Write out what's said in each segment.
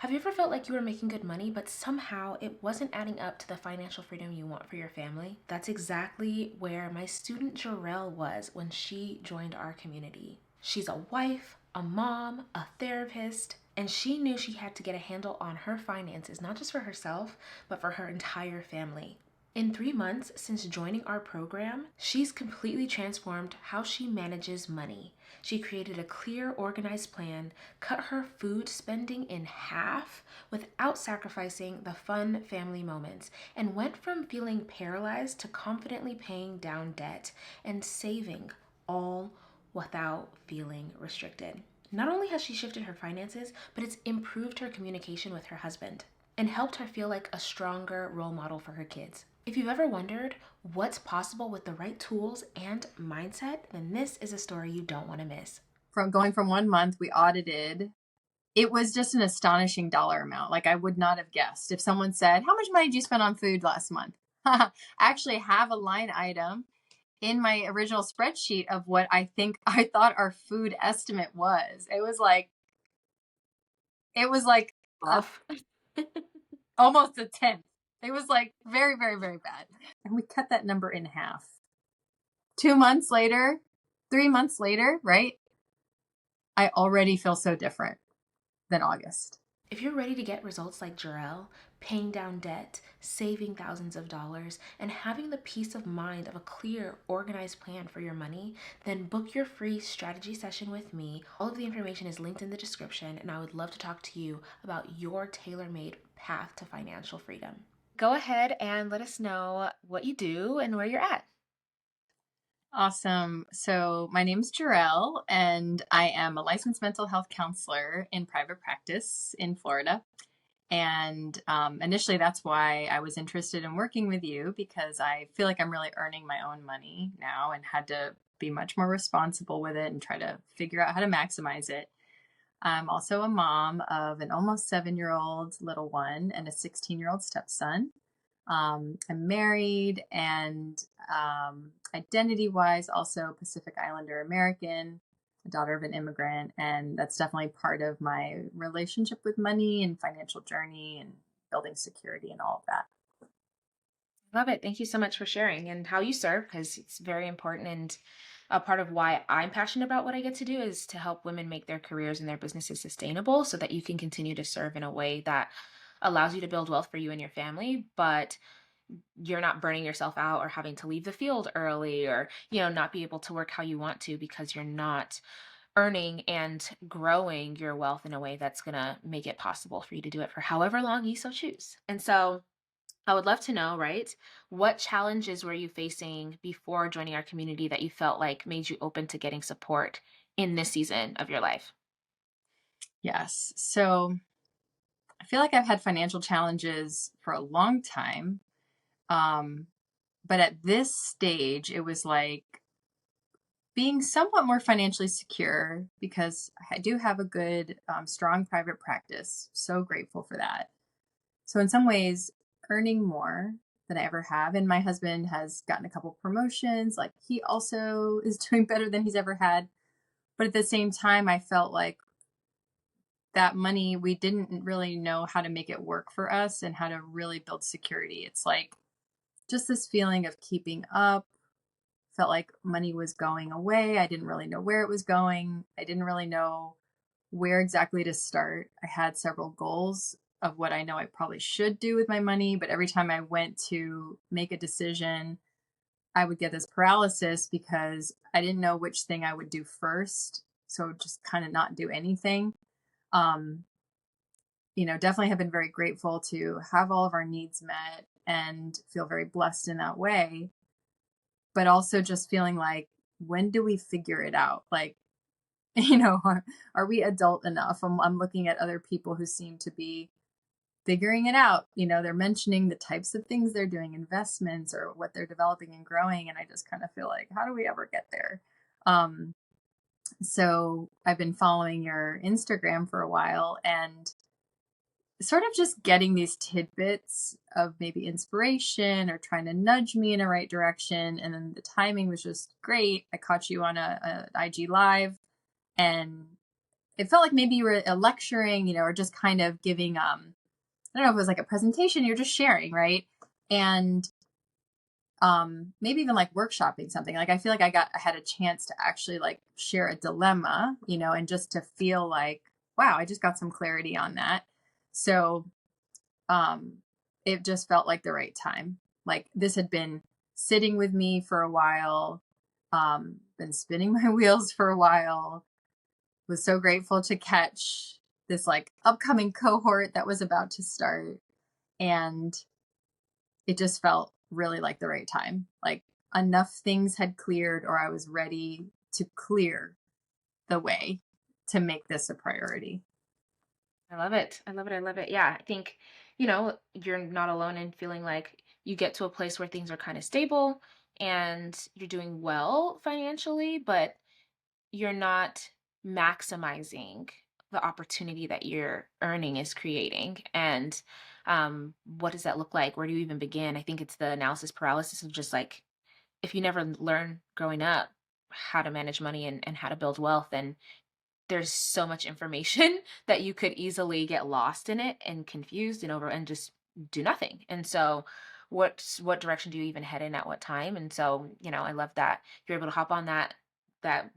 Have you ever felt like you were making good money, but somehow it wasn't adding up to the financial freedom you want for your family? That's exactly where my student Jarrell was when she joined our community. She's a wife, a mom, a therapist, and she knew she had to get a handle on her finances, not just for herself, but for her entire family. In 3 months since joining our program, she's completely transformed how she manages money. She created a clear, organized plan, cut her food spending in half without sacrificing the fun family moments, and went from feeling paralyzed to confidently paying down debt and saving, all without feeling restricted. Not only has she shifted her finances, but it's improved her communication with her husband and helped her feel like a stronger role model for her kids. If you've ever wondered what's possible with the right tools and mindset, then this is a story you don't want to miss. From going from 1 month, we audited. It was just an astonishing dollar amount. Like I would not have guessed. If someone said, "How much money did you spend on food last month?" I actually have a line item in my original spreadsheet of what I thought our food estimate was. It was like a, Off. almost a tenth. It was like very, very, very bad. And we cut that number in half. 2 months later, 3 months later, right? I already feel so different than August. If you're ready to get results like Jarrell, paying down debt, saving thousands of dollars, and having the peace of mind of a clear, organized plan for your money, then book your free strategy session with me. All of the information is linked in the description, and I would love to talk to you about your tailor made path to financial freedom. Go ahead and let us know what you do and where you're at. Awesome. So my name's Jarell, and I am a licensed mental health counselor in private practice in Florida. And initially, that's why I was interested in working with you, because I feel like I'm really earning my own money now and had to be much more responsible with it and try to figure out how to maximize it. I'm also a mom of an almost 7-year-old little one and a 16-year-old stepson. I'm married and identity wise, also Pacific Islander American, a daughter of an immigrant. And that's definitely part of my relationship with money and financial journey and building security and all of that. Love it. Thank you so much for sharing and how you serve, because it's very important. And a part of why I'm passionate about what I get to do is to help women make their careers and their businesses sustainable so that you can continue to serve in a way that allows you to build wealth for you and your family, but you're not burning yourself out or having to leave the field early or, not be able to work how you want to because you're not earning and growing your wealth in a way that's going to make it possible for you to do it for however long you so choose. And so I would love to know, right? What challenges were you facing before joining our community that you felt like made you open to getting support in this season of your life? Yes. So I feel like I've had financial challenges for a long time. Um, but at this stage, it was like being somewhat more financially secure because I do have a good, strong private practice. So grateful for that. So, in some ways, earning more than I ever have. And my husband has gotten a couple promotions. Like he also is doing better than he's ever had. But at the same time, I felt like that money, we didn't really know how to make it work for us and how to really build security. It's like just this feeling of keeping up. Felt like money was going away. I didn't really know where it was going. I didn't really know where exactly to start. I had several goals of what I know I probably should do with my money, but every time I went to make a decision, I would get this paralysis because I didn't know which thing I would do first. So just kind of not do anything. Um, definitely have been very grateful to have all of our needs met and feel very blessed in that way. But also just feeling like, when do we figure it out? Like, are we adult enough? I'm looking at other people who seem to be figuring it out. They're mentioning the types of things they're doing, investments or what they're developing and growing. And I just kind of feel like, how do we ever get there? So I've been following your Instagram for a while and sort of just getting these tidbits of maybe inspiration or trying to nudge me in the right direction. And then the timing was just great. I caught you on a IG live and it felt like maybe you were lecturing, or just kind of giving, I don't know if it was like a presentation, you're just sharing, right? And maybe even like workshopping something. Like I feel like I had a chance to actually like share a dilemma, and just to feel like, wow, I just got some clarity on that. So um it just felt like the right time. Like this had been sitting with me for a while, been spinning my wheels for a while, was so grateful to catch this like upcoming cohort that was about to start. And it just felt really like the right time. Like enough things had cleared, or I was ready to clear the way to make this a priority. I love it. I love it. I love it. Yeah, I think, you're not alone in feeling like you get to a place where things are kind of stable and you're doing well financially, but you're not maximizing the opportunity that your earning is creating. And what does that look like? Where do you even begin? I think it's the analysis paralysis of just like, if you never learn growing up how to manage money and how to build wealth, then there's so much information that you could easily get lost in it and confused and over and just do nothing. And so what direction do you even head in at what time? And so, I love that you're able to hop on that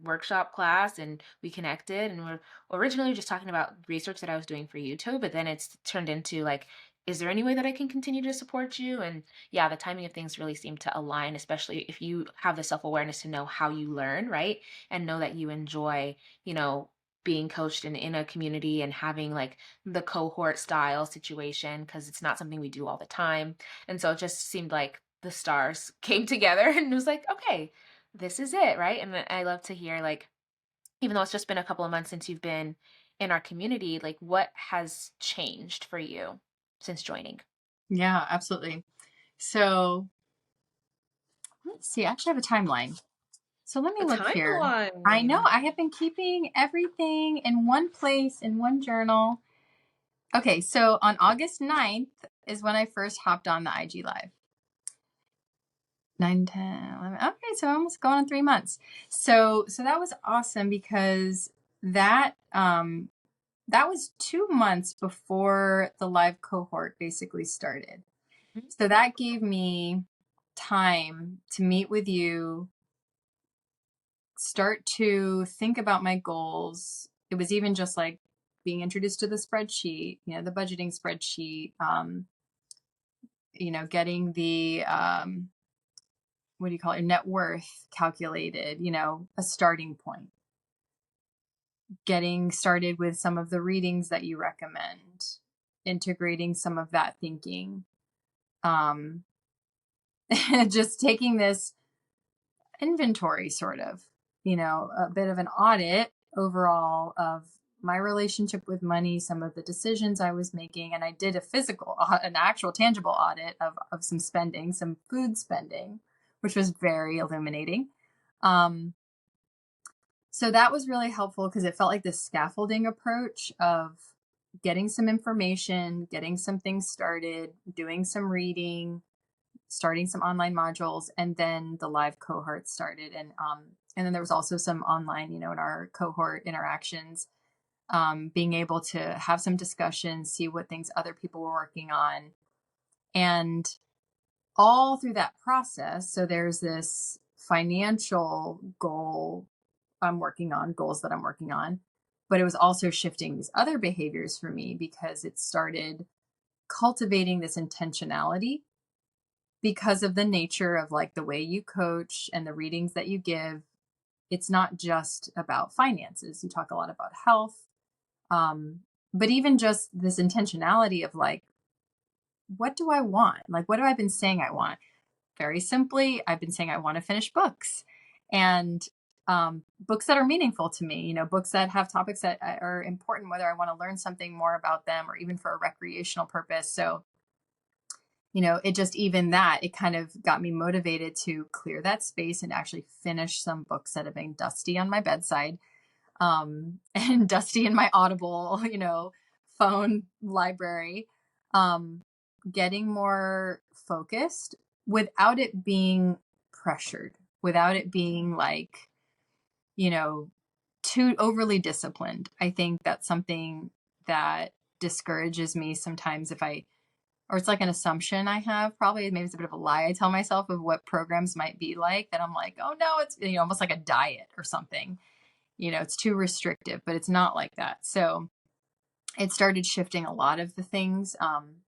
workshop class and we connected, and we're originally just talking about research that I was doing for YouTube, but then it's turned into like, is there any way that I can continue to support you? And yeah, the timing of things really seem to align, especially if you have the self-awareness to know how you learn, right? And know that you enjoy, you know, being coached in a community and having like the cohort style situation, because it's not something we do all the time. And so it just seemed like the stars came together and it was like, okay, this is it, right? And I love to hear, like, even though it's just been a couple of months since you've been in our community, like what has changed for you since joining? Yeah, absolutely. So let's see, I actually have a timeline. So let me A look here. I know timeline. I have been keeping everything in one place, in one journal. Okay, so on August 9th is when I first hopped on the IG Live. 9, 10, 11. Okay, so almost going on 3 months. So that was awesome because that was 2 months before the live cohort basically started. Mhm. So that gave me time to meet with you, start to think about my goals. It was even just like being introduced to the spreadsheet, the budgeting spreadsheet, getting the what do you call it, net worth calculated, a starting point, getting started with some of the readings that you recommend, integrating some of that thinking, um, just taking this inventory sort of, a bit of an audit overall of my relationship with money, some of the decisions I was making. And I did an actual tangible audit of some spending, some food spending, which was very illuminating. So that was really helpful because it felt like this scaffolding approach of getting some information, getting some things started, doing some reading, starting some online modules, and then the live cohort started. And then there was also some online, in our cohort interactions, being able to have some discussions, see what things other people were working on. And all through that process, so there's this financial goals that I'm working on, but it was also shifting these other behaviors for me because it started cultivating this intentionality because of the nature of like the way you coach and the readings that you give. It's not just about finances. You talk a lot about health, but even just this intentionality of like, what do I want? Like, what have I been saying I want? Very simply, I've been saying I want to finish books, and books that are meaningful to me, books that have topics that are important, whether I want to learn something more about them or even for a recreational purpose. So, it just, even that, it kind of got me motivated to clear that space and actually finish some books that have been dusty on my bedside, and dusty in my Audible, phone library, getting more focused without it being pressured, without it being like, you know, too overly disciplined. I think that's something that discourages me sometimes if I, or it's like an assumption I have, probably maybe it's a bit of a lie I tell myself of what programs might be like, that I'm like, oh no, it's, almost like a diet or something. It's too restrictive, but it's not like that. So it started shifting a lot of the things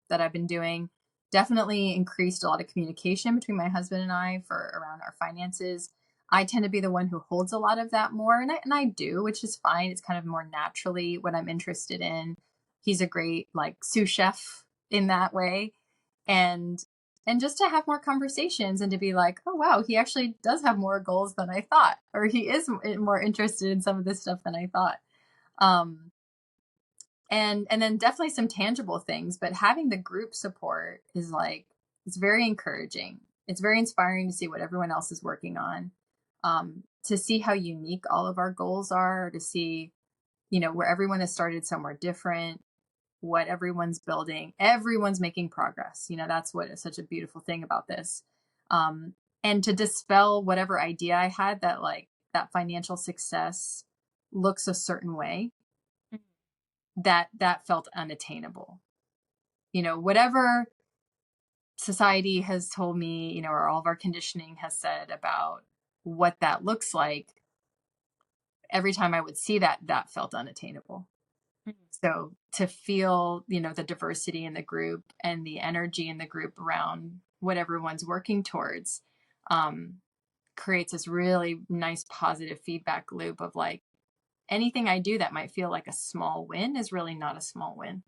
that I've been doing. Definitely increased a lot of communication between my husband and I for around our finances. I tend to be the one who holds a lot of that more, and I do, which is fine. It's kind of more naturally what I'm interested in. He's a great like sous chef in that way, and just to have more conversations and to be like, oh wow, he actually does have more goals than I thought, or he is more interested in some of this stuff than I thought. Um, and then definitely some tangible things, but having the group support is like, it's very encouraging. It's very inspiring to see what everyone else is working on, to see how unique all of our goals are, to see where everyone has started somewhere different, what everyone's building, everyone's making progress. That's what is such a beautiful thing about this. And to dispel whatever idea I had that like that financial success looks a certain way, that felt unattainable. Whatever society has told me, or all of our conditioning has said about what that looks like, every time I would see that, that felt unattainable. So to feel, the diversity in the group and the energy in the group around what everyone's working towards, creates this really nice positive feedback loop of like, anything I do that might feel like a small win is really not a small win.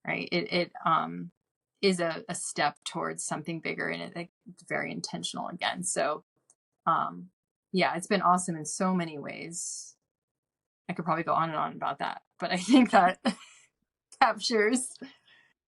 Right. It is a step towards something bigger, and it's very intentional again. So yeah, it's been awesome in so many ways. I could probably go on and on about that, but I think that captures.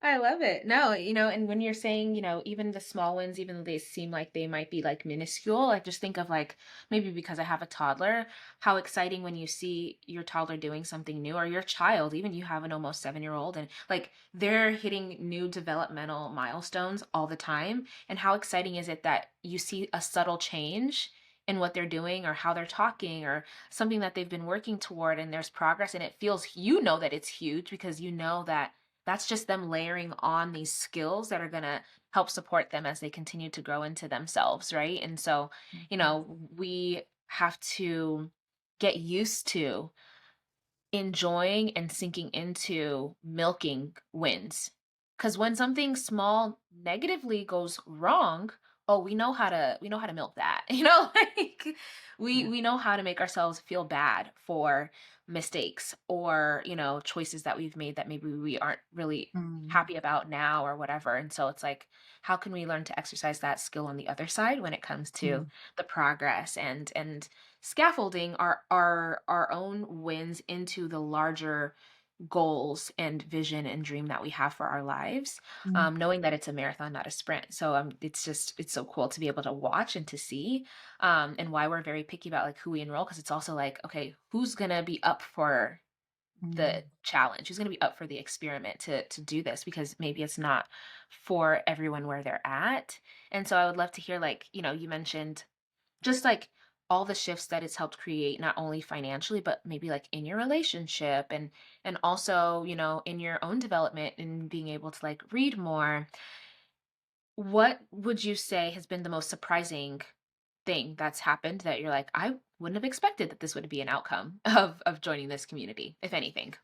I love it. No, and when you're saying, even the small wins, even though they seem like they might be like minuscule, I just think of like maybe because I have a toddler, how exciting when you see your toddler doing something new, or your child, even you have an almost 7-year-old, and like they're hitting new developmental milestones all the time. And how exciting is it that you see a subtle change in what they're doing or how they're talking or something that they've been working toward, and there's progress, and it feels, that it's huge because that that's just them layering on these skills that are going to help support them as they continue to grow into themselves, right? And so, we have to get used to enjoying and sinking into milking wins. Because when something small negatively goes wrong, oh, we know how to milk that. Like we Yeah. we know how to make ourselves feel bad for mistakes or, choices that we've made that maybe we aren't really Mm, happy about now or whatever. And so it's like, how can we learn to exercise that skill on the other side when it comes to mm, the progress and scaffolding our own wins into the larger goals and vision and dream that we have for our lives, mm, knowing that it's a marathon, not a sprint. So it's so cool to be able to watch and to see, and why we're very picky about like who we enroll, because it's also like, okay, who's gonna be up for mm, the challenge, who's going to be up for the experiment to do this, because maybe it's not for everyone where they're at. And so I would love to hear, like, you mentioned just like all the shifts that it's helped create, not only financially but maybe like in your relationship, and also, in your own development and being able to like read more. What would you say has been the most surprising thing that's happened that you're like, I wouldn't have expected that this would be an outcome of joining this community, if anything?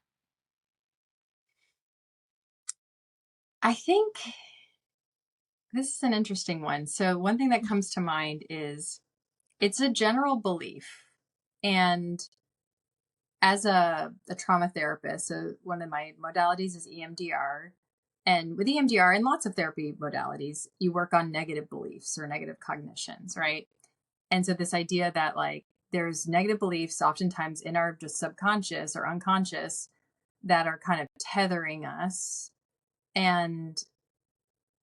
I think this is an interesting one. So one thing that comes to mind is it's a general belief. And as a trauma therapist, so one of my modalities is EMDR. And with EMDR and lots of therapy modalities, you work on negative beliefs or negative cognitions, right? And so this idea that like there's negative beliefs oftentimes in our just subconscious or unconscious that are kind of tethering us. And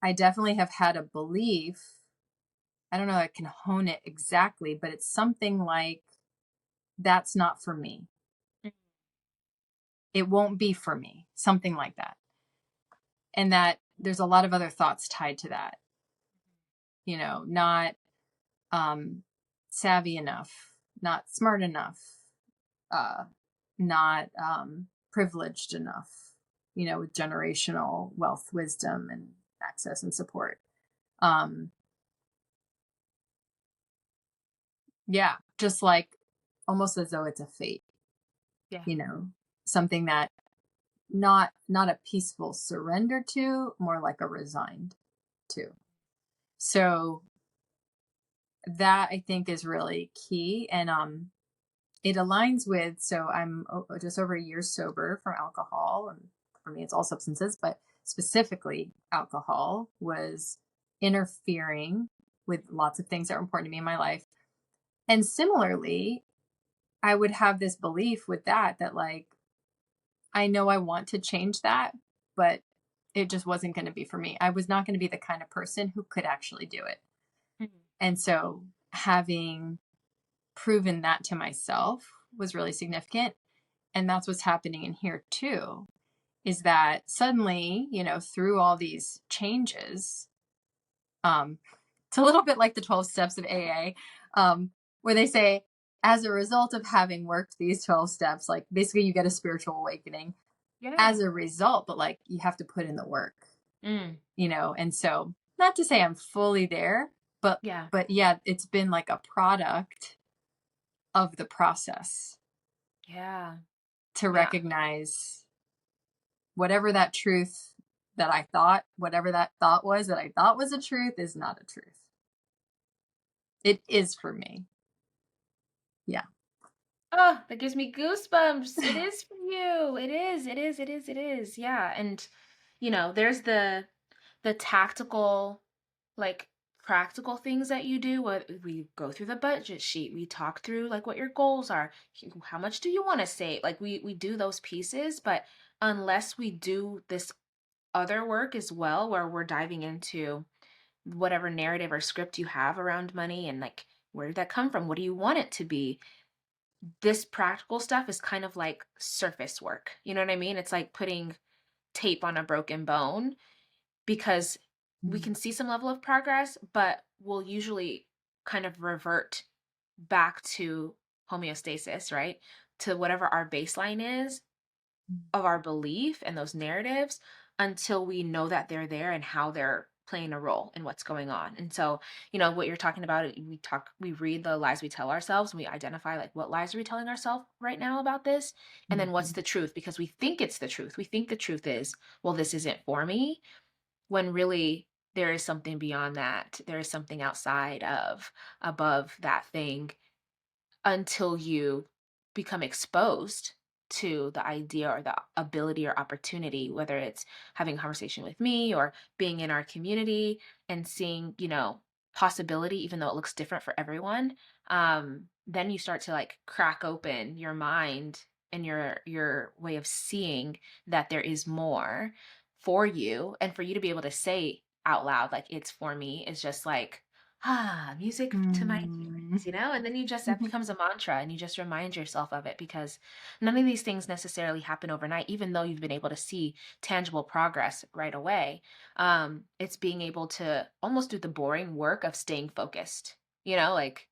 I definitely have had a belief. I don't know, I can hone it exactly, but it's something like that's not for me. It won't be for me, something like that. And that there's a lot of other thoughts tied to that, not um, savvy enough, not smart enough, uh, not privileged enough, with generational wealth, wisdom, and access and support. Um, yeah, just like almost as though it's a fate, Yeah. you know, something that not a peaceful surrender to, more like a resigned to. So that I think is really key. And it aligns with, so I'm just over a year sober from alcohol, and for me it's all substances, but specifically alcohol was interfering with lots of things that were important to me in my life. And similarly, I would have this belief with that like, I know I want to change that, but it just wasn't going to be for me. I was not going to be the kind of person who could actually do it. Mhm. And so having proven that to myself was really significant. And that's what's happening in here too, is that suddenly, through all these changes, um, it's a little bit like the 12 steps of AA, where they say, as a result of having worked these 12 steps, like basically you get a spiritual awakening Yeah. as a result, but like you have to put in the work, Mm. and so not to say I'm fully there, but Yeah. but yeah, it's been like a product of the process Yeah. to Yeah. recognize whatever that truth that I thought, whatever that thought was that I thought was a truth is not a truth. It is for me. Yeah. Oh, that gives me goosebumps. It is for you. It is. It is. It is. It is. Yeah. And there's the tactical, like practical things that you do. What we go through the budget sheet. We talk through like what your goals are. How much do you want to save? Like we do those pieces, but unless we do this other work as well, where we're diving into whatever narrative or script you have around money and like where did that come from? What do you want it to be? This practical stuff is kind of like surface work. You know what I mean? It's like putting tape on a broken bone because we Mm, can see some level of progress, but we'll usually kind of revert back to homeostasis, right? To whatever our baseline is mm, of our belief and those narratives until we know that they're there and how they're playing a role in what's going on. And so, what you're talking about, we read the lies we tell ourselves and we identify like what lies are we telling ourselves right now about this? And then what's mhm, the truth? Because we think it's the truth. We think the truth is, well, this isn't for me, when really there is something beyond that. There is something outside of, above that thing until you become exposed to the idea or the ability or opportunity, whether it's having a conversation with me or being in our community and seeing, possibility, even though it looks different for everyone. Then you start to like crack open your mind and your way of seeing that there is more for you, and for you to be able to say out loud like it's for me is just like music to my mm. ears, and then that becomes a mantra and you just remind yourself of it because none of these things necessarily happen overnight, even though you've been able to see tangible progress right away. It's being able to almost do the boring work of staying focused, like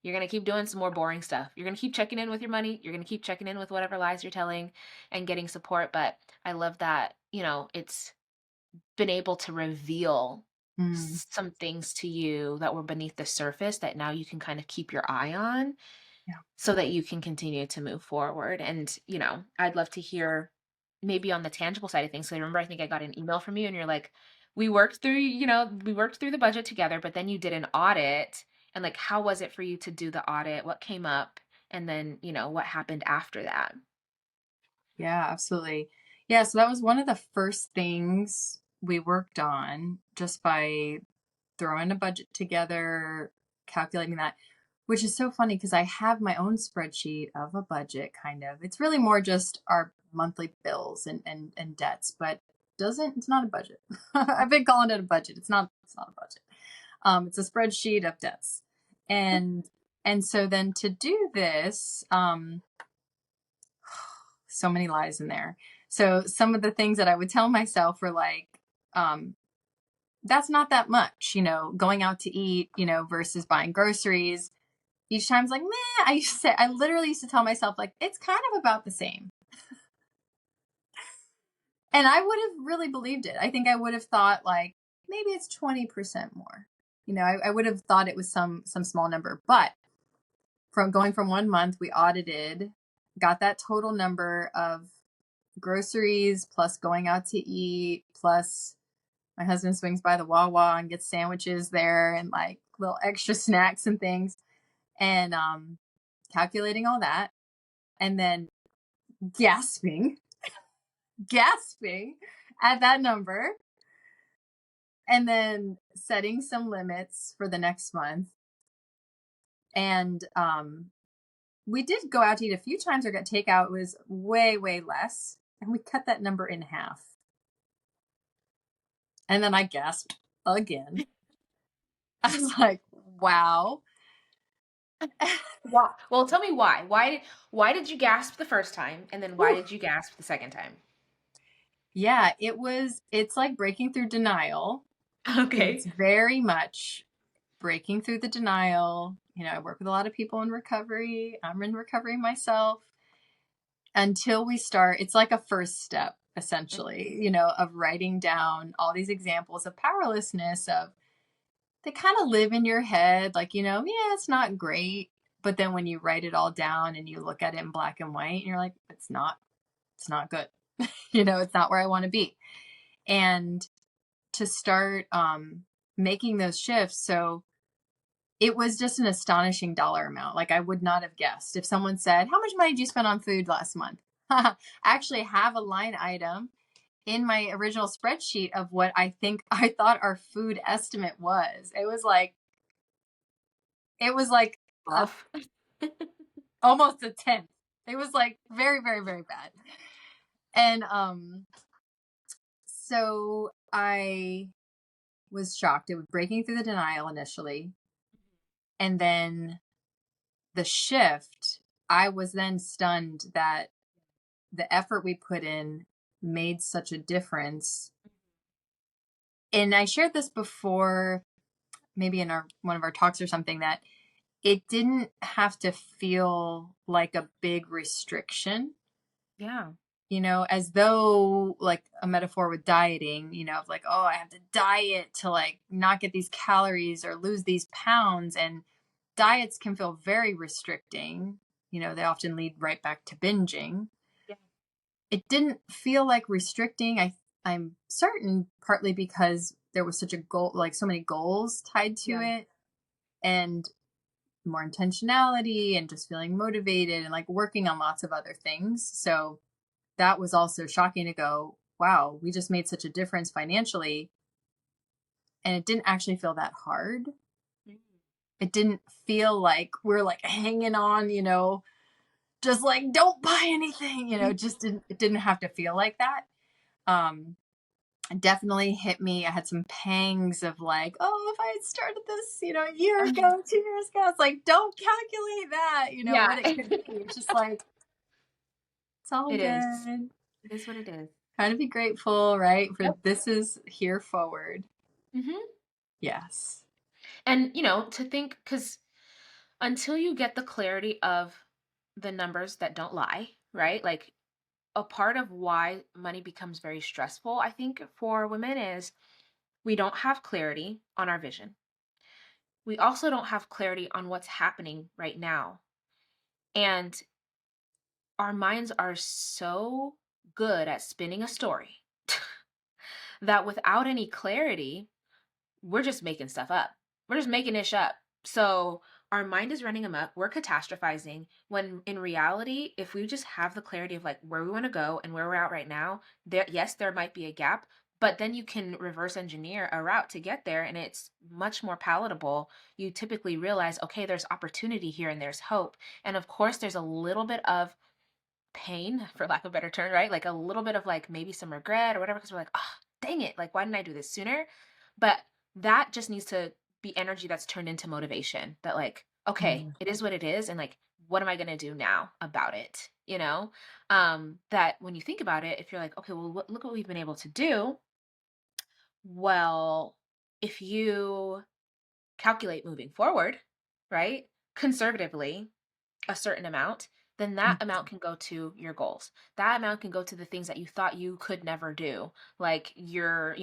you're going to keep doing some more boring stuff. You're going to keep checking in with your money. You're going to keep checking in with whatever lies you're telling and getting support. But I love that, it's been able to reveal Mm, some things to you that were beneath the surface that now you can kind of keep your eye on yeah. so that you can continue to move forward. And, I'd love to hear maybe on the tangible side of things. So I remember, I think I got an email from you and you're like, we worked through the budget together, but then you did an audit. And like, how was it for you to do the audit? What came up? And then, what happened after that? Yeah, absolutely. Yeah, so that was one of the first things we worked on just by throwing a budget together, calculating that, which is so funny because I have my own spreadsheet of a budget kind of. It's really more just our monthly bills and debts, but it's not a budget. I've been calling it a budget. It's not a budget. It's a spreadsheet of debts. And and so then to do this, so many lies in there. So some of the things that I would tell myself were like, um, that's not that much, going out to eat, versus buying groceries. each time's like, meh. I literally used to tell myself, like, it's kind of about the same. And I would have really believed it. I think I would have thought, like, maybe it's 20% more. I would have thought it was some small number. But from going from 1 month, we audited, got that total number of groceries plus going out to eat, plus my husband swings by the Wawa and gets sandwiches there and like little extra snacks and things. And calculating all that and then gasping, gasping at that number, and then setting some limits for the next month. And we did go out to eat a few times or get takeout. It was way, way less. And we cut that number in half. And then I gasped again. I was like, wow. Why? Well, tell me why. Why did you gasp the first time, and then why Whew. did you gasp the second time? Yeah, it's like breaking through denial. Okay. It's very much breaking through the denial. I work with a lot of people in recovery. I'm in recovery myself. Until we start, it's like a first step, essentially, of writing down all these examples of powerlessness, of they kind of live in your head, like, yeah, it's not great. But then when you write it all down and you look at it in black and white, and you're like, it's not good. It's not where I want to be. And to start making those shifts. So it was just an astonishing dollar amount. Like I would not have guessed if someone said, how much money did you spend on food last month? I actually have a line item in my original spreadsheet of what I thought our food estimate was. It was like a, Off. almost a tenth. It was like very, very, very bad. And so I was shocked. It was breaking through the denial initially. And then the shift, I was then stunned that the effort we put in made such a difference. And I shared this before, maybe in one of our talks or something, that it didn't have to feel like a big restriction, Yeah. as though like a metaphor with dieting, of like, oh, I have to diet to like not get these calories or lose these pounds. And diets can feel very restricting. They often lead right back to binging. Yeah. It didn't feel like restricting. I'm certain partly because there was such a goal, like so many goals tied to Yeah. it, and more intentionality and just feeling motivated and like working on lots of other things. So that was also shocking to go, wow, we just made such a difference financially. And it didn't actually feel that hard. Mm. It didn't feel like we're like hanging on, just like don't buy anything, just it didn't have to feel like that. Um, it definitely hit me. I had some pangs of like, oh, if I had started this, a year ago, 2 years ago, it's like, don't calculate that, Yeah. what it could be. It's just like, it's all It is. good. It is what it is. Kind of be grateful, right? For Yep. this is here forward. Hmm. Yes. And, to think, because until you get the clarity of the numbers that don't lie, right? Like a part of why money becomes very stressful, I think, for women is we don't have clarity on our vision. We also don't have clarity on what's happening right now. And our minds are so good at spinning a story that without any clarity, we're just making stuff up. We're just making ish up. So our mind is running amok. We're catastrophizing when in reality, if we just have the clarity of like where we want to go and where we're at right now, yes, there might be a gap, but then you can reverse engineer a route to get there and it's much more palatable. You typically realize, okay, there's opportunity here and there's hope. And of course, there's a little bit of pain, for lack of a better term, right? Like a little bit of like maybe some regret or whatever, because we're like, oh, dang it, like why didn't I do this sooner? But that just needs to be energy that's turned into motivation. That like, okay, Mm. it is what it is, and like, what am I gonna do now about it? That when you think about it, if you're like, okay, well, look what we've been able to do. Well, if you calculate moving forward, right? conservatively a certain amount, then that amount can go to your goals. That amount can go to the things that you thought you could never do. Like your,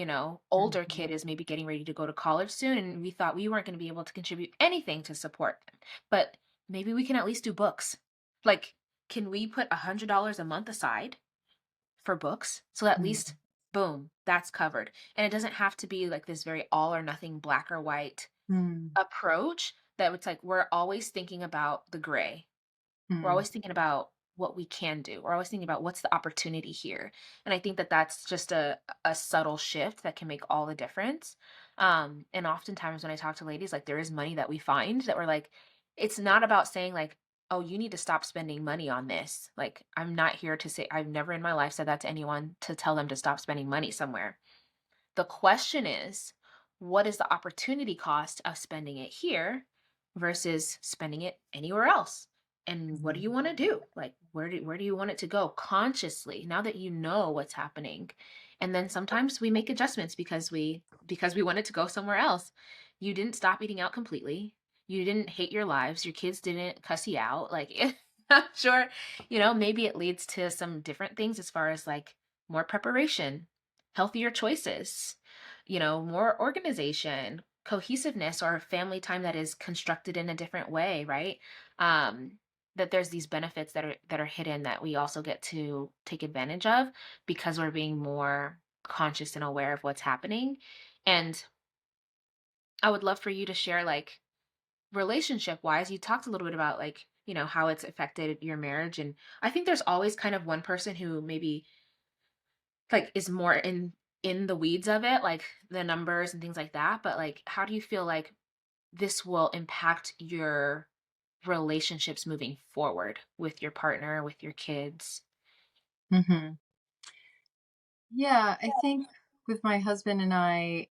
older Mhm. kid is maybe getting ready to go to college soon, and we thought we weren't going to be able to contribute anything to support them. But maybe we can at least do books. Like, can we put $100 a month aside for books? So at Mhm. least, boom, that's covered. And it doesn't have to be like this very all or nothing black or white Mhm. approach that it's like we're always thinking about the gray. We're Mhm. always thinking about what we can do. We're always thinking about what's the opportunity here. And I think that that's just a subtle shift that can make all the difference. And oftentimes when I talk to ladies, like there is money that we find that we're like, it's not about saying like, oh, you need to stop spending money on this. Like I'm not here to say I've never in my life said that to anyone to tell them to stop spending money somewhere. The question is, what is the opportunity cost of spending it here versus spending it anywhere else? And what do Mhm. you want to do? Like where do you want it to go consciously now that you know what's happening? And then sometimes we make adjustments because we want it to go somewhere else. You didn't stop eating out completely. You didn't hate your lives. Your kids didn't cuss you out. Like I'm sure, maybe it leads to some different things as far as like more preparation, healthier choices, more organization, cohesiveness, or family time that is constructed in a different way, right? Um, that there's these benefits that are hidden that we also get to take advantage of because we're being more conscious and aware of what's happening. And I would love for you to share like relationship wise, you talked a little bit about like, how it's affected your marriage. And I think there's always kind of one person who maybe like, is more in the weeds of it, like, the numbers and things like that, but, like, how do you feel like this will impact your relationships moving forward with your partner, with your kids? Mhm. Yeah, I think with my husband and I,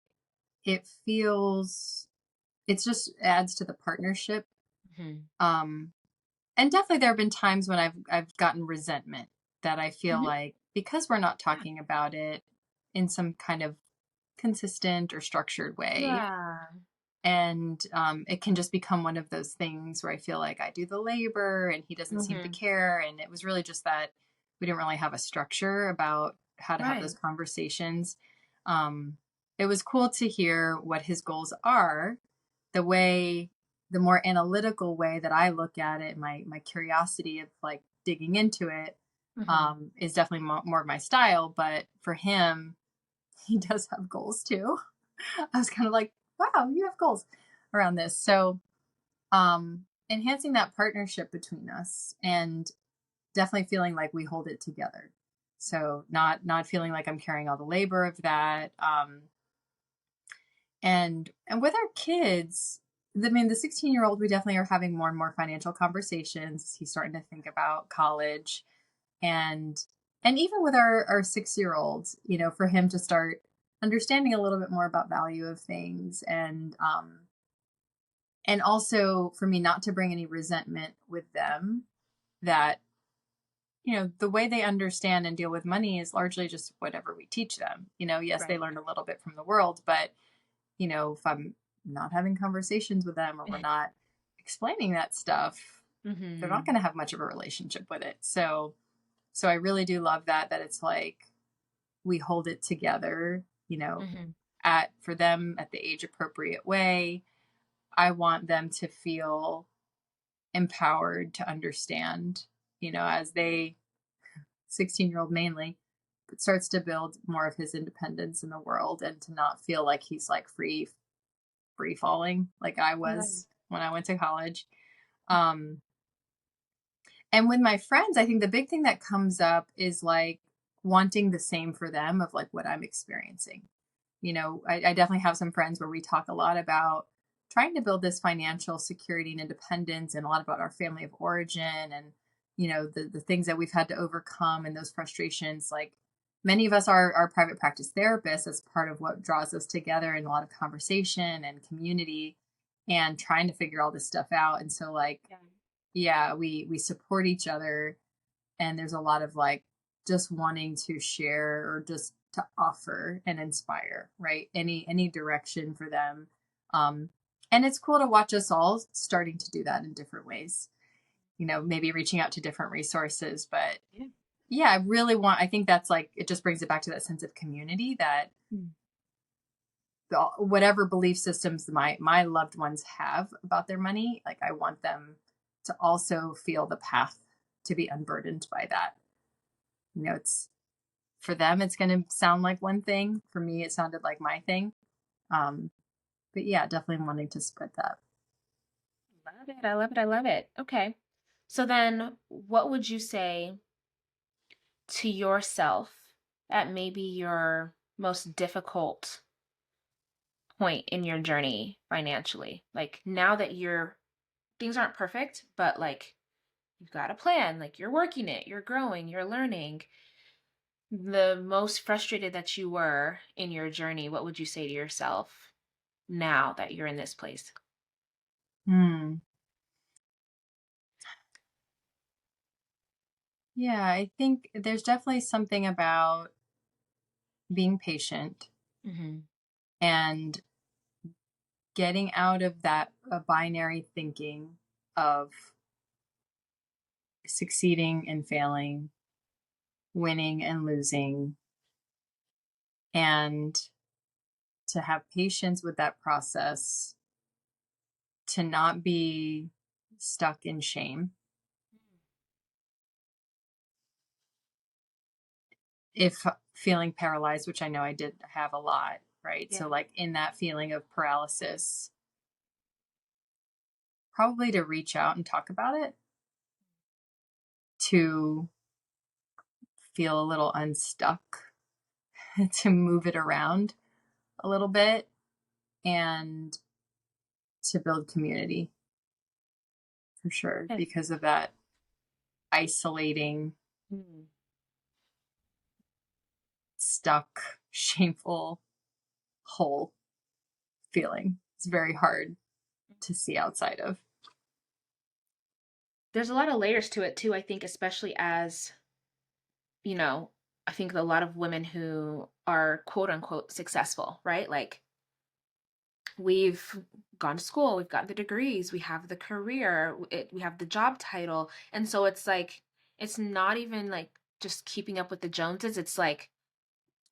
it feels it just adds to the partnership. Mhm. Um, and definitely there have been times when I've gotten resentment that I feel Mhm. like because we're not Yeah. talking about it in some kind of consistent or structured way, Yeah. and it can just become one of those things where I feel like I do the labor and he doesn't seem to Mhm. care. And it was really just that we didn't really have a structure about how to have those Right. conversations. Um, it was cool to hear what his goals are, the way, the more analytical way that I look at it, my curiosity of like digging into it Mhm. is definitely more of my style. But for him, he does have goals too. I was kind of like, wow, you have goals around this. So, enhancing that partnership between us and definitely feeling like we hold it together. So not feeling like I'm carrying all the labor of that. And with our kids, I mean, the 16-year-old, we definitely are having more and more financial conversations. He's starting to think about college, and even with our 6-year-old, for him to start understanding a little bit more about value of things, and also for me not to bring any resentment with them, that the way they understand and deal with money is largely just whatever we teach them. Yes, they Right. learn a little bit from the world, but if I'm not having conversations with them or we're not explaining that stuff, they're not Mhm. going to have much of a relationship with it. So I really do love that it's like we hold it together, Mhm. at for them at the age appropriate way. I want them to feel empowered to understand, as they 16-year-old mainly, but starts to build more of his independence in the world and to not feel like he's like free falling like I Right. was when I went to college. Um, and with my friends, I think the big thing that comes up is like wanting the same for them of like what I'm experiencing. I definitely have some friends where we talk a lot about trying to build this financial security and independence and a lot about our family of origin and, the things that we've had to overcome and those frustrations. Like many of us are private practice therapists as part of what draws us together in a lot of conversation and community and trying to figure all this stuff out. And so like, Yeah. yeah, we support each other, and there's a lot of like just wanting to share or just to offer and inspire, right? Any direction for them. um And it's cool to watch us all starting to do that in different ways, maybe reaching out to different resources. But Yeah. yeah, I think that's like, it just brings it back to that sense of community that whatever belief systems my loved ones have about their money, like I want them to also feel the path to be unburdened by that. It's for them, it's going to sound like one thing. For me, it sounded like my thing. Um, but yeah, definitely wanting to spread that. Love it. I love it. I love it. Okay. So then, what would you say to yourself at maybe your most difficult point in your journey financially? Like now that things aren't perfect, but like you've got a plan, like you're working it, you're growing, you're learning. The most frustrated that you were in your journey, what would you say to yourself now that you're in this place? Hmm. Yeah, I think there's definitely something about being patient Hmm. and getting out of that binary thinking of succeeding and failing, winning and losing, and to have patience with that process, to not be stuck in shame. If feeling paralyzed, which I know I did have a lot, right? Yeah. So, like in that feeling of paralysis, probably to reach out and talk about it, to feel a little unstuck, to move it around a little bit, and to build community for sure Okay. because of that isolating, Mm. stuck, shameful hole feeling. It's very hard to see outside of. There's a lot of layers to it too, I think, especially as, you know, I think a lot of women who are quote unquote successful, right? Like we've gone to school, we've gotten the degrees, we have the career, we have the job title. And so it's like, it's not even like just keeping up with the Joneses. It's like,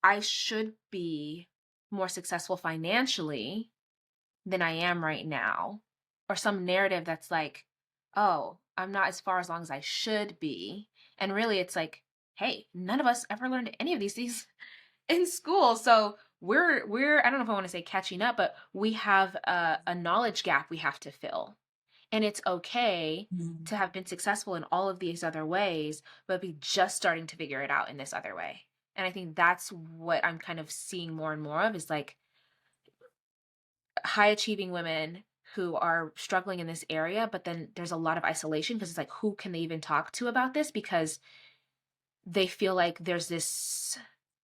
I should be more successful financially than I am right now. Or some narrative that's like, oh, I'm not as far as long as I should be. And really, it's like, hey, none of us ever learned any of these things in school. So we're I don't know if I want to say catching up, but we have a knowledge gap we have to fill. And it's okay Mm. to have been successful in all of these other ways, but be just starting to figure it out in this other way. And I think that's what I'm kind of seeing more and more of is like high achieving women who are struggling in this area, but then there's a lot of isolation because it's like, who can they even talk to about this? Because they feel like there's this,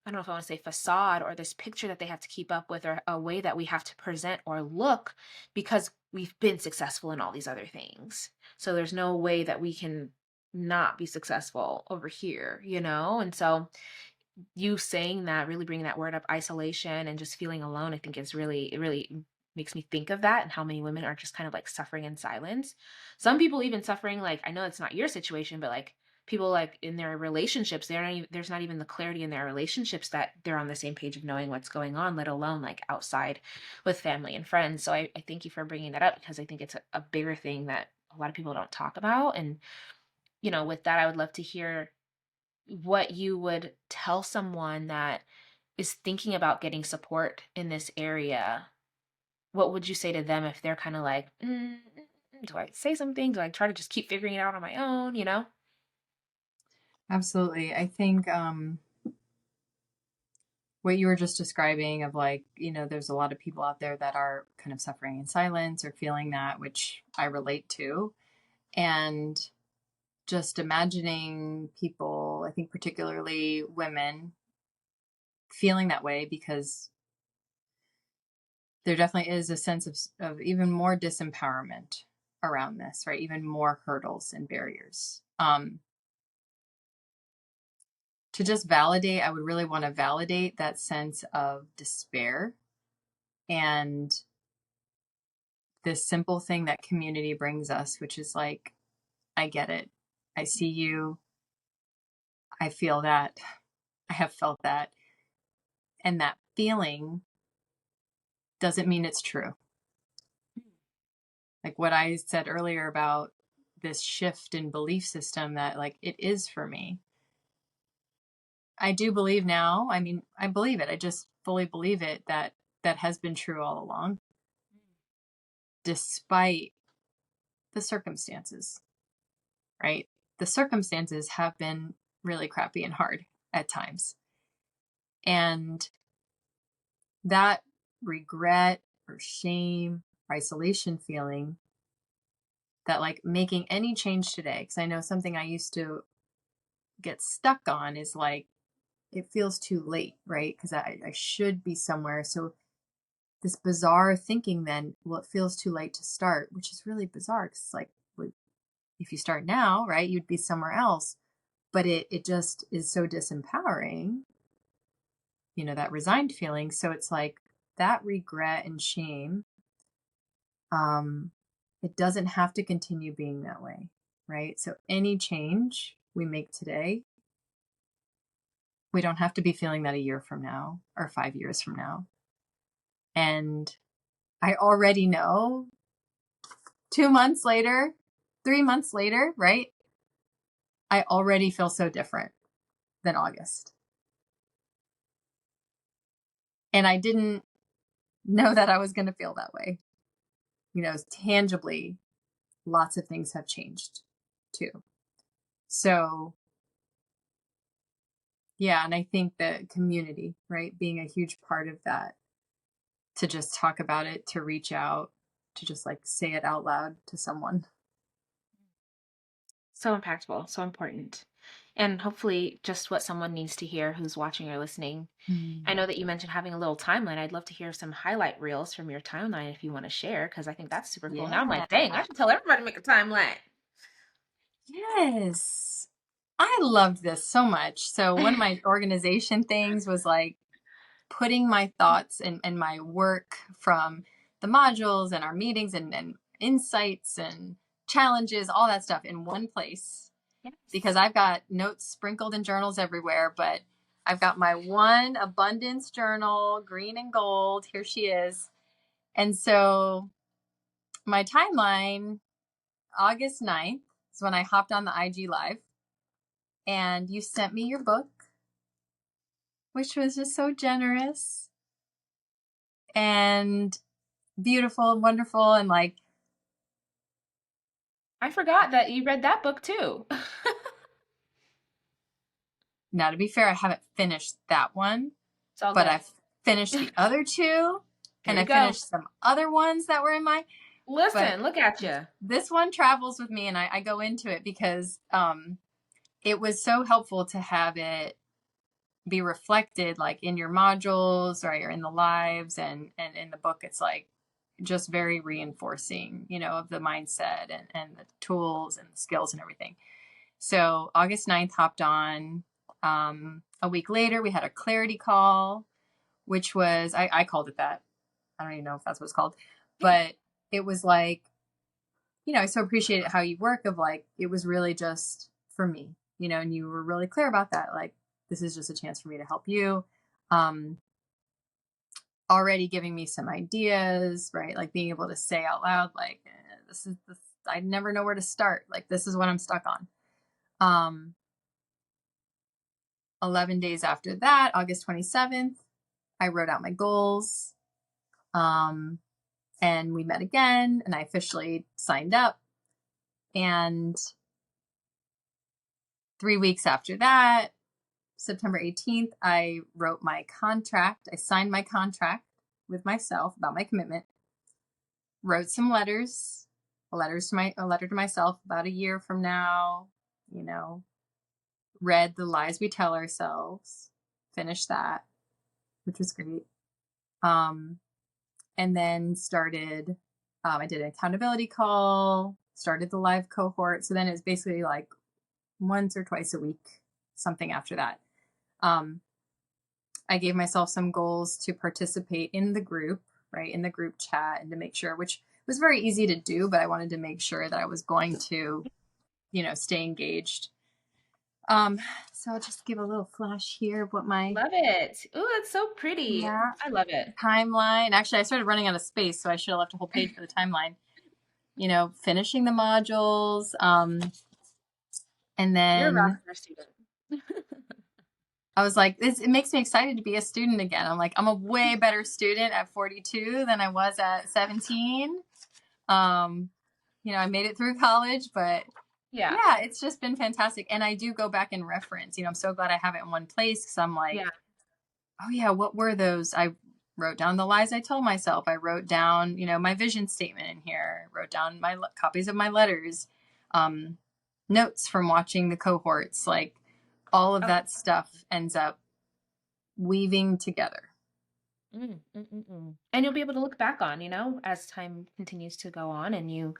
I don't know if I want to say facade or this picture that they have to keep up with or a way that we have to present or look because we've been successful in all these other things. So there's no way that we can not be successful over here, you know? And so you saying that, really bringing that word up, isolation and just feeling alone, I think is really, it really makes me think of that and how many women are just kind of like suffering in silence. Some people even suffering, like, I know it's not your situation, but like people like in their relationships, there's not even the clarity in their relationships that they're on the same page of knowing what's going on, let alone like outside with family and friends. So I thank you for bringing that up because I think it's a bigger thing that a lot of people don't talk about. And, with that, I would love to hear what you would tell someone that is thinking about getting support in this area. What would you say to them if they're kind of like, do I say something? Do I try to just keep figuring it out on my own? Absolutely. I think what you were just describing of like, there's a lot of people out there that are kind of suffering in silence or feeling that, which I relate to. And just imagining people, I think particularly women, feeling that way because there definitely is a sense of even more disempowerment around this, right? Even more hurdles and barriers. To just validate, I would really want to validate that sense of despair and this simple thing that community brings us, which is like, I get it. I see you. I feel that. I have felt that. And that feeling doesn't mean it's true. Like what I said earlier about this shift in belief system that like it is for me. I do believe now. I mean, I believe it. I just fully believe it that that has been true all along, despite the circumstances, right? The circumstances have been really crappy and hard at times. And that regret or shame or isolation feeling that like making any change today, because I know something I used to get stuck on is like, it feels too late, right? Because I should be somewhere. So this bizarre thinking then, well, it feels too late to start, which is really bizarre because it's like, well, if you start now, right, you'd be somewhere else. But it just is so disempowering, that resigned feeling. So it's like that regret and shame, it doesn't have to continue being that way, right? So any change we make today, we don't have to be feeling that a year from now or 5 years from now. And I already know 2 months later, 3 months later, right? I already feel so different than August. And I didn't know that I was going to feel that way. Tangibly, lots of things have changed too. So, yeah, and I think the community, right, being a huge part of that, to just talk about it, to reach out, to just like say it out loud to someone. So impactful, so important. And hopefully just what someone needs to hear who's watching or listening. I know that you mentioned having a little timeline. I'd love to hear some highlight reels from your timeline if you want to share, because I think that's super cool. Now I'm Yeah. like, dang, I should tell everybody to make a timeline. Yes. I loved this so much. So one of my organization things was like putting my thoughts and my work from the modules and our meetings and insights and challenges, all that stuff in one place. Yes. Because I've got notes sprinkled in journals everywhere, but I've got my one abundance journal, green and gold. Here she is. And so my timeline, August 9th is when I hopped on the IG Live and you sent me your book, which was just so generous and beautiful and wonderful. And like, I forgot that you read that book too. now to be fair, I haven't finished that one, It's all but good. I've finished the other two Here and you I go. finished some other ones that were in my, but Listen, look at you. this one travels with me and I go into it because it was so helpful to have it be reflected like in your modules, right, or in the lives and in the book. It's like just very reinforcing, of the mindset and the tools and the skills and everything. So August 9th hopped on. A week later, we had a clarity call, which was, I called it that. I don't even know if that's what it's called, but it was like, I so appreciated how you work of like, it was really just for me, and you were really clear about that. Like, this is just a chance for me to help you. Already giving me some ideas, right? Like being able to say out loud, like, this, I never know where to start. Like, this is what I'm stuck on. 11 days after that, August 27th, I wrote out my goals. And we met again and I officially signed up. And 3 weeks after that, September 18th, I wrote my contract. I signed my contract with myself about my commitment, wrote some letters, a letter to myself about a year from now, read The Lies We Tell Ourselves, finished that, which was great. And then started, I did an accountability call, started the live cohort. So then it's basically like once or twice a week, something after that. I gave myself some goals to participate in the group, right, in the group chat, and to make sure, which was very easy to do, but I wanted to make sure that I was going to, stay engaged. Um, so I'll just give a little flash here of what my, Love it. Ooh, it's so pretty. yeah, I love it. timeline. Actually, I started running out of space, so I should have left a whole page for the timeline. Finishing the modules, and You're a rock then star student. I was like, it makes me excited to be a student again. I'm like, I'm a way better student at 42 than I was at 17. Um, I made it through college, but Yeah. yeah, it's just been fantastic. And I do go back and reference, I'm so glad I have it in one place because I'm like, Yeah. oh yeah, what were those? I wrote down the lies I told myself. I wrote down, my vision statement in here, wrote down my copies of my letters, um, notes from watching the cohorts, like all of Oh. that stuff ends up weaving together. And you'll be able to look back on, as time continues to go on and you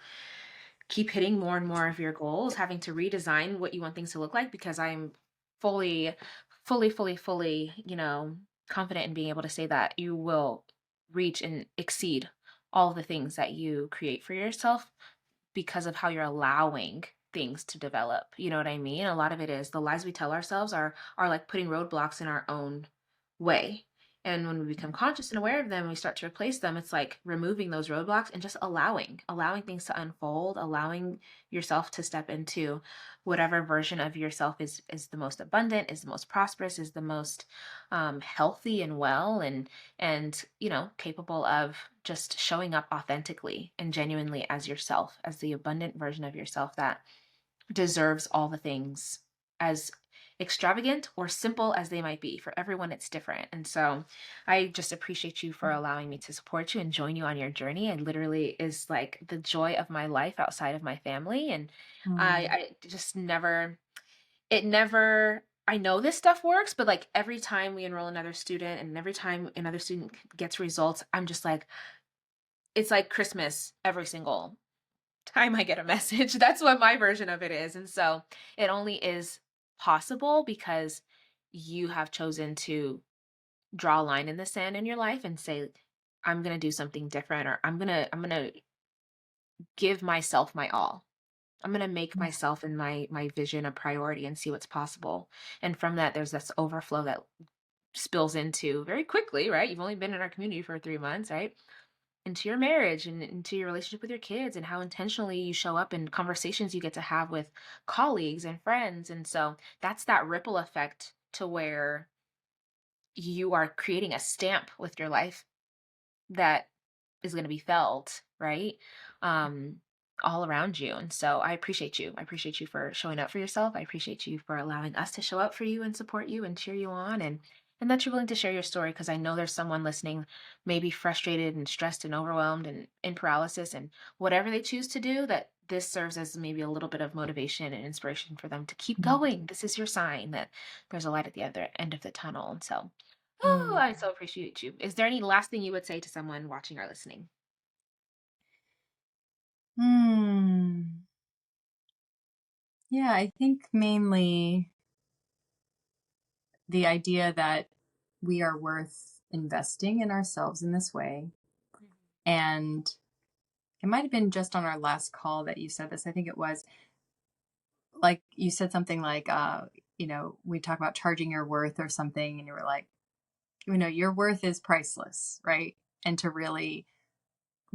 keep hitting more and more of your goals, having to redesign what you want things to look like because I'm fully, fully, confident in being able to say that you will reach and exceed all the things that you create for yourself because of how you're allowing things to develop. You know what I mean? A lot of it is the lies we tell ourselves are like putting roadblocks in our own way. And when we become conscious and aware of them, we start to replace them. It's like removing those roadblocks and just allowing things to unfold, allowing yourself to step into whatever version of yourself is the most abundant, is the most prosperous, is the most healthy and well, and capable of just showing up authentically and genuinely as yourself, as the abundant version of yourself that deserves all the things, as extravagant or simple as they might be. For everyone, it's different. And so I just appreciate you for allowing me to support you and join you on your journey. It literally is like the joy of my life outside of my family. And Mm. I just never, it never, I know this stuff works, but like every time we enroll another student and every time another student gets results, I'm just like, it's like Christmas every single time I get a message. That's what my version of it is. And so it only is possible because you have chosen to draw a line in the sand in your life and say, I'm going to do something different, or I'm going to give myself my all. I'm going to make Yeah. myself and my vision a priority and see what's possible. And from that there's this overflow that spills into very quickly, right? You've only been in our community for 3 months, right? Into your marriage and into your relationship with your kids and how intentionally you show up in conversations you get to have with colleagues and friends. And so that's that ripple effect to where you are creating a stamp with your life that is going to be felt, right? Um, all around you. And so I appreciate you. I appreciate you for showing up for yourself. I appreciate you for allowing us to show up for you and support you and cheer you on, and that you're willing to share your story, because I know there's someone listening maybe frustrated and stressed and overwhelmed and in paralysis, and whatever they choose to do, that this serves as maybe a little bit of motivation and inspiration for them to keep going. This is your sign that there's a light at the other end of the tunnel. And so oh, Mm. I so appreciate you. Is there any last thing you would say to someone watching or listening? Hmm. Yeah, I think mainly the idea that we are worth investing in ourselves in this way. And it might have been just on our last call that you said this. I think it was like you said something like, we talk about charging your worth or something, and you were like, your worth is priceless, right? And to really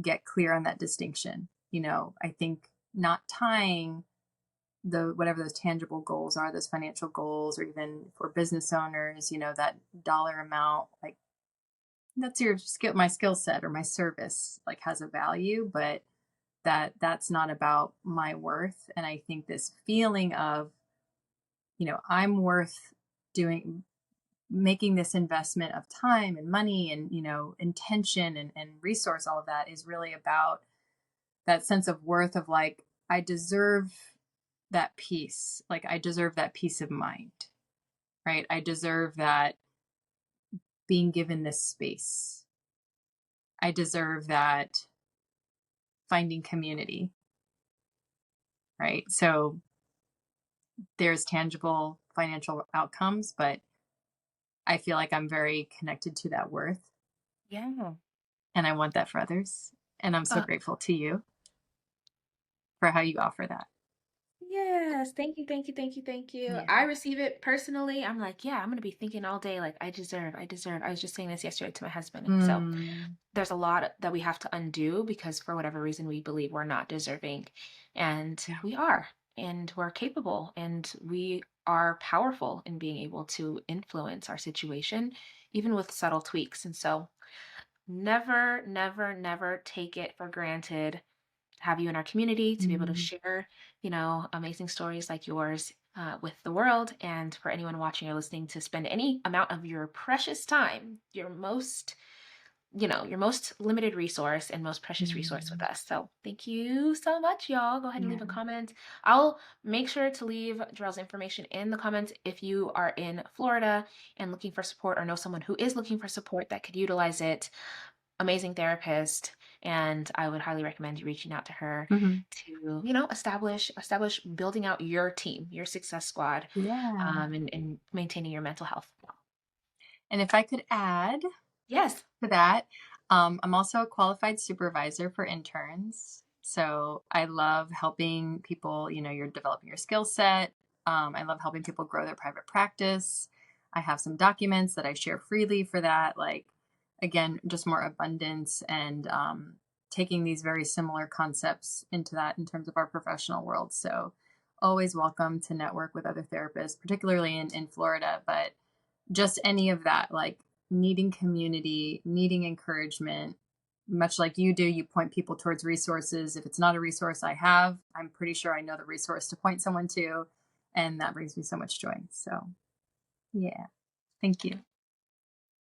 get clear on that distinction. I think not tying the whatever those tangible goals are, those financial goals, or even for business owners, that dollar amount, like that's your skill, my skill set or my service, like has a value, but that's not about my worth. And I think this feeling of, I'm worth doing, making this investment of time and money and, intention and resource, all of that is really about that sense of worth of like, I deserve that peace. Like I deserve that peace of mind, right? I deserve that being given this space. I deserve that finding community, right? So there's tangible financial outcomes, but I feel like I'm very connected to that worth Yeah. and I want that for others. And I'm so grateful to you for how you offer that. Yes, thank you, thank you, thank you, thank you. Yeah. I receive it personally. I'm like, yeah, I'm gonna be thinking all day, like, I deserve, I deserve. I was just saying this yesterday to my husband. So Mm, there's a lot that we have to undo because for whatever reason we believe we're not deserving. And yeah. we are, and we're capable, and we are powerful in being able to influence our situation, even with subtle tweaks. And so never, never, never take it for granted have you in our community to be able to Mm, share, amazing stories like yours with the world. And for anyone watching or listening to spend any amount of your precious time, your most limited resource and most precious resource with mm, us. So thank you so much, y'all. Go ahead and leave a yeah. comment. I'll make sure to leave Jarrell's information in the comments if you are in Florida and looking for support or know someone who is looking for support that could utilize it. Amazing therapist, and I would highly recommend you reaching out to her Hmm. to, establish building out your team, your success squad, Yeah. and maintaining your mental health. And if I could add Yes. to that, I'm also a qualified supervisor for interns. So I love helping people, you're developing your skill set. I love helping people grow their private practice. I have some documents that I share freely for that. Like, again, just more abundance and taking these very similar concepts into that in terms of our professional world. So always welcome to network with other therapists, particularly in Florida, but just any of that, like needing community, needing encouragement, much like you do, you point people towards resources. If it's not a resource I have, I'm pretty sure I know the resource to point someone to. And that brings me so much joy. So, yeah, thank you.